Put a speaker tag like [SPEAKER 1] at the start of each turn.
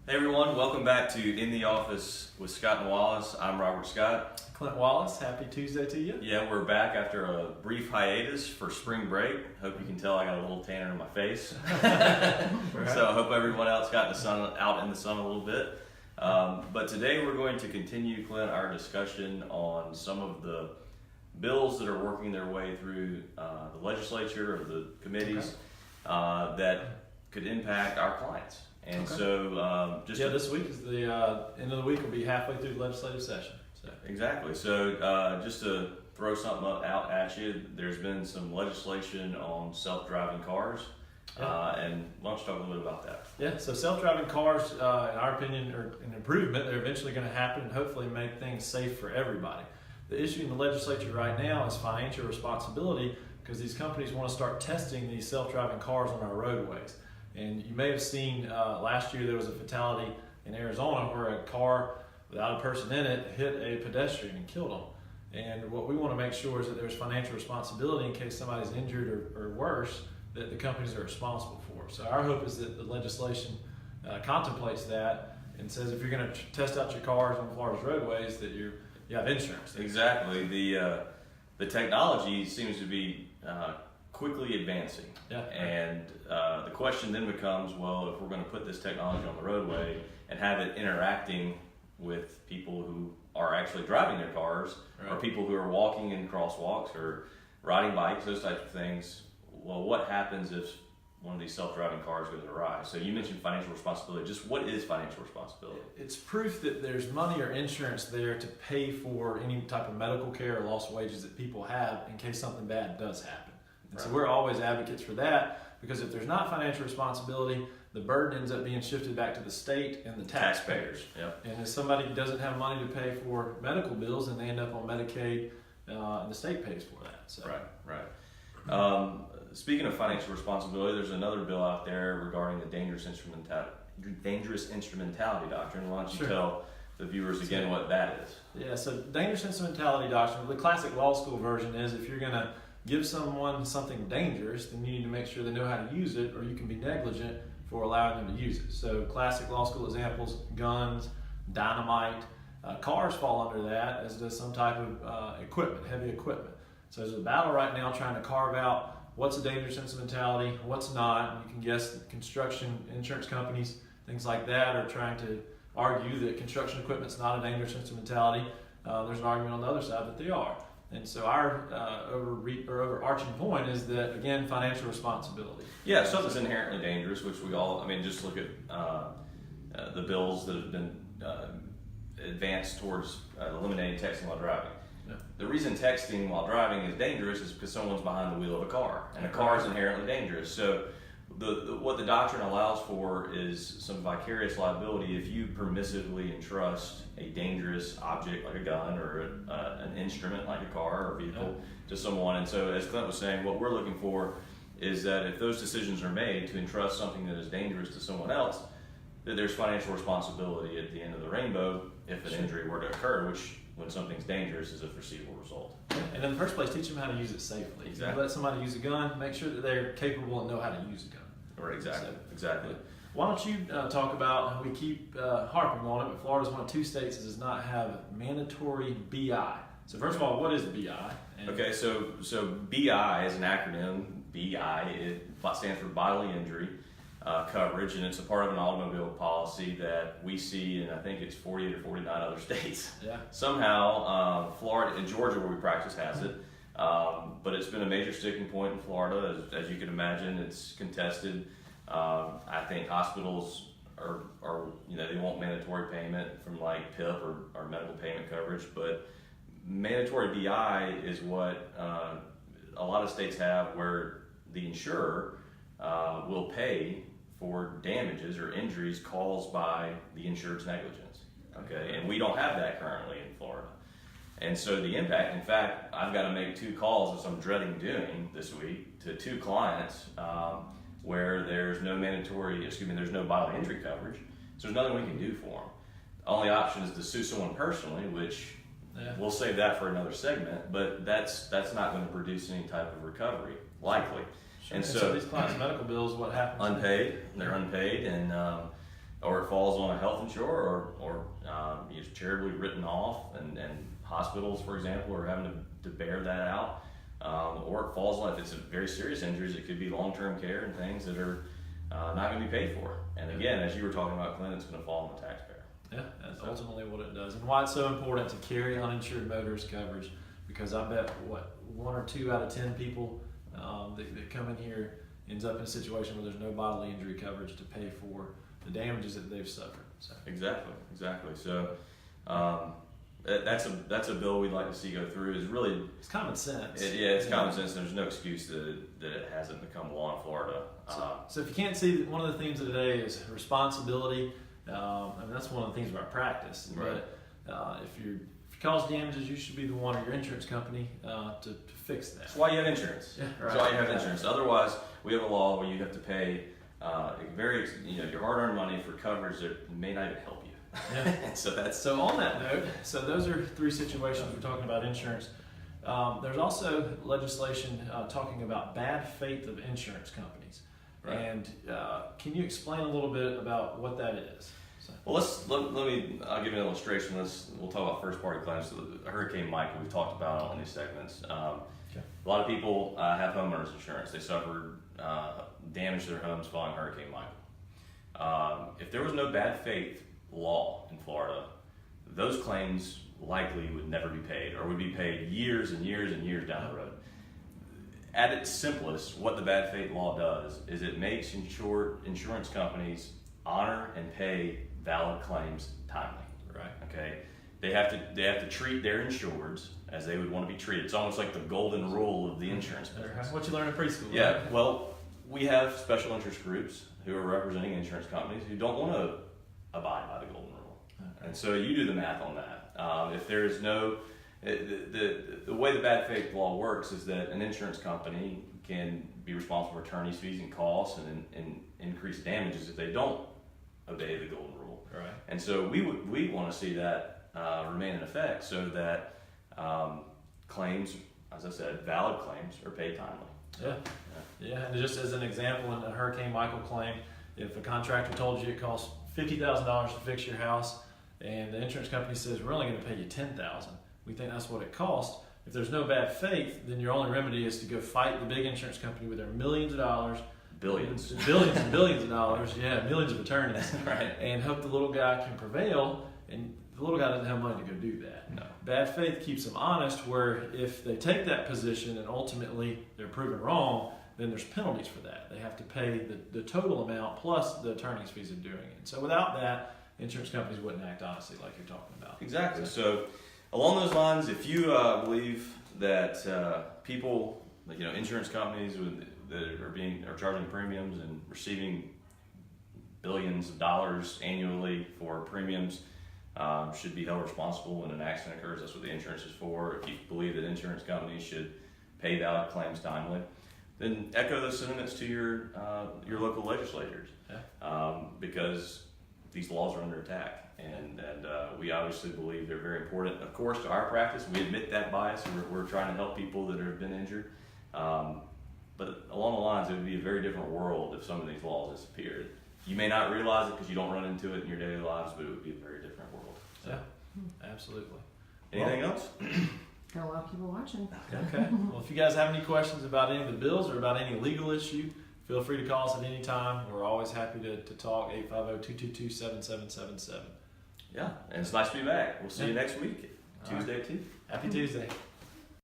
[SPEAKER 1] Hey everyone, welcome back to In the Office with Scott and Wallace. I'm Robert Scott.
[SPEAKER 2] Clint Wallace, happy Tuesday to you.
[SPEAKER 1] Yeah, we're back after a brief hiatus for spring break. Hope you can tell I got a little tanner in my face.
[SPEAKER 2] Right.
[SPEAKER 1] So I hope everyone else got out in the sun a little bit. But today we're going to continue, Clint, our discussion on some of the bills that are working their way through the legislature or the committees that could impact our clients. And so,
[SPEAKER 2] this week is the end of the week. Will be halfway through the legislative session. So.
[SPEAKER 1] Exactly. So, just to throw something out at you, there's been some legislation on self-driving cars, and why don't you talk a little bit about that?
[SPEAKER 2] Yeah. So self-driving cars, in our opinion, are an improvement. They're eventually going to happen and hopefully make things safe for everybody. The issue in the legislature right now is financial responsibility because these companies want to start testing these self-driving cars on our roadways. And you may have seen last year there was a fatality in Arizona where a car without a person in it hit a pedestrian and killed him. And what we want to make sure is that there's financial responsibility in case somebody's injured or worse that the companies are responsible for. So our hope is that the legislation contemplates that and says if you're going to test out your cars on Florida's roadways that you have insurance.
[SPEAKER 1] Exactly. The technology seems to be quickly advancing.
[SPEAKER 2] Yeah.
[SPEAKER 1] And the question then becomes, well, if we're going to put this technology on the roadway and have it interacting with people who are actually driving their cars, or people who are walking in crosswalks or riding bikes, those types of things, well, what happens if one of these self-driving cars goes awry? So you mentioned financial responsibility. Just what is financial responsibility?
[SPEAKER 2] It's proof that there's money or insurance there to pay for any type of medical care or lost wages that people have in case something bad does happen. And so we're always advocates for that because if there's not financial responsibility, the burden ends up being shifted back to the state and the taxpayers.
[SPEAKER 1] Yep.
[SPEAKER 2] And if somebody doesn't have money to pay for medical bills, then they end up on Medicaid, and the state pays for that. So.
[SPEAKER 1] Right. Speaking of financial responsibility, there's another bill out there regarding the dangerous instrumentality doctrine. Why don't you tell the viewers again what that is?
[SPEAKER 2] Yeah, so dangerous instrumentality doctrine, the classic law school version is if you're going to give someone something dangerous, then you need to make sure they know how to use it, or you can be negligent for allowing them to use it. So classic law school examples, guns, dynamite, cars fall under that, as does some type of equipment, heavy equipment. So there's a battle right now trying to carve out what's a dangerous instrumentality, what's not. You can guess that construction, insurance companies, things like that are trying to argue that construction equipment's not a dangerous instrumentality. There's an argument on the other side that they are. And so our overarching point is that, again, financial responsibility.
[SPEAKER 1] Yeah, stuff that's inherently dangerous, which we all, just look at the bills that have been advanced towards eliminating texting while driving.
[SPEAKER 2] Yeah.
[SPEAKER 1] The reason texting while driving is dangerous is because someone's behind the wheel of a car, and a car is inherently dangerous. So what the doctrine allows for is some vicarious liability if you permissively entrust a dangerous object like a gun or an instrument like a car or vehicle to someone. And so, as Clint was saying, what we're looking for is that if those decisions are made to entrust something that is dangerous to someone else, that there's financial responsibility at the end of the rainbow if an injury were to occur, which when something's dangerous is a foreseeable result.
[SPEAKER 2] And in the first place, teach them how to use it safely.
[SPEAKER 1] Exactly.
[SPEAKER 2] You let somebody use a gun, make sure that they're capable and know how to use a gun.
[SPEAKER 1] Right, exactly.
[SPEAKER 2] Why don't you talk about, we keep harping on it, but Florida's one of two states that does not have mandatory BI. So first of all, what is BI?
[SPEAKER 1] Okay, so BI is an acronym. BI, it stands for bodily injury coverage, and it's a part of an automobile policy that we see in, I think it's 48 or 49 other states.
[SPEAKER 2] Yeah.
[SPEAKER 1] Somehow, Florida and Georgia, where we practice, has it. But it's been a major sticking point in Florida, as you can imagine. It's contested. I think hospitals are they want mandatory payment from like PIP or medical payment coverage, but mandatory BI is what a lot of states have, where the insurer will pay for damages or injuries caused by the insured's negligence. Okay, and we don't have that currently in Florida. And so the impact, in fact, I've got to make 2 calls, as I'm dreading doing this week, to 2 clients where there's no bodily injury coverage. So there's nothing we can do for them. The only option is to sue someone personally, which we'll save that for another segment, but that's not going to produce any type of recovery, likely.
[SPEAKER 2] Sure. And so these clients' medical bills, what happens?
[SPEAKER 1] Unpaid. They're unpaid, and or it falls on a health insurer, or it's charitably written off, and hospitals, for example, are having to bear that out. Or it falls on, if it's a very serious injuries, it could be long-term care and things that are not going to be paid for. And again, as you were talking about, Clint, it's going to fall on the taxpayer.
[SPEAKER 2] Yeah, that's ultimately what it does, and why it's so important to carry uninsured motorist coverage. Because I bet 1 or 2 out of 10 people that come in here ends up in a situation where there's no bodily injury coverage to pay for the damages that they've suffered. So.
[SPEAKER 1] Exactly. So that's a bill we'd like to see go through. Is really,
[SPEAKER 2] it's common sense.
[SPEAKER 1] It's common sense. There's no excuse that it hasn't become law in Florida.
[SPEAKER 2] So if you can't see, one of the themes of today is responsibility. That's one of the things about practice.
[SPEAKER 1] Right.
[SPEAKER 2] But if you cause damages, you should be the one or your insurance company to fix that.
[SPEAKER 1] That's why you have insurance.
[SPEAKER 2] Yeah, right.
[SPEAKER 1] That's why you have insurance. Otherwise, we have a law where you have to pay your hard-earned money for coverage that may not even help you.
[SPEAKER 2] Yeah. So on that note, so those are 3 situations we're talking about insurance. There's also legislation talking about bad faith of insurance companies. Right. And can you explain a little bit about what that is?
[SPEAKER 1] Well, I'll give you an illustration. We'll talk about first party claims. So Hurricane Michael, we've talked about on these segments.
[SPEAKER 2] Okay.
[SPEAKER 1] A lot of people have homeowners insurance. They suffered damage to their homes following Hurricane Michael. If there was no bad faith law in Florida, those claims likely would never be paid, or would be paid years and years and years down the road. At its simplest, what the bad faith law does is it makes insurance companies honor and pay valid claims timely.
[SPEAKER 2] Right.
[SPEAKER 1] Okay. They have to treat their insureds as they would want to be treated. It's almost like the golden rule of the insurance business.
[SPEAKER 2] What you learn in preschool.
[SPEAKER 1] Yeah.
[SPEAKER 2] Right?
[SPEAKER 1] Well, we have special interest groups who are representing insurance companies who don't want to abide by the golden rule. Okay. And so you do the math on that. If there is no, the way the bad faith law works is that an insurance company can be responsible for attorney's fees and costs and increased damages if they don't obey the golden rule.
[SPEAKER 2] Right. And
[SPEAKER 1] so we want to see that remain in effect so that claims, as I said, valid claims are paid timely.
[SPEAKER 2] Yeah. And just as an example, in a Hurricane Michael claim, if a contractor told you it costs $50,000 to fix your house, and the insurance company says we're only going to pay you $10,000, we think that's what it costs. If there's no bad faith, then your only remedy is to go fight the big insurance company with their millions of dollars.
[SPEAKER 1] Billions and
[SPEAKER 2] billions of dollars, millions of attorneys,
[SPEAKER 1] right.
[SPEAKER 2] And hope the little guy can prevail, and the little guy doesn't have money to go do that.
[SPEAKER 1] No.
[SPEAKER 2] Bad faith keeps them honest, where if they take that position and ultimately they're proven wrong, then there's penalties for that. They have to pay the total amount plus the attorney's fees of doing it. So without that, insurance companies wouldn't act honestly like you're talking about.
[SPEAKER 1] Exactly. So along those lines, if you believe that people, insurance companies that are charging premiums and receiving billions of dollars annually for premiums should be held responsible when an accident occurs. That's what the insurance is for. If you believe that insurance companies should pay valid claims timely, then echo those sentiments to your local legislators. Because these laws are under attack, and we obviously believe they're very important. Of course, to our practice, we admit that bias. We're trying to help people that have been injured. But along the lines, it would be a very different world if some of these laws disappeared. You may not realize it because you don't run into it in your daily lives, but it would be a very different world. So.
[SPEAKER 2] Yeah, absolutely.
[SPEAKER 1] Anything else?
[SPEAKER 3] Got a lot of people watching.
[SPEAKER 2] Okay. Well, if you guys have any questions about any of the bills or about any legal issue, feel free to call us at any time. We're always happy to talk. 850-222-7777.
[SPEAKER 1] Yeah, and it's nice to be back. We'll see you next week, Tuesday at 2.
[SPEAKER 2] Happy Tuesday.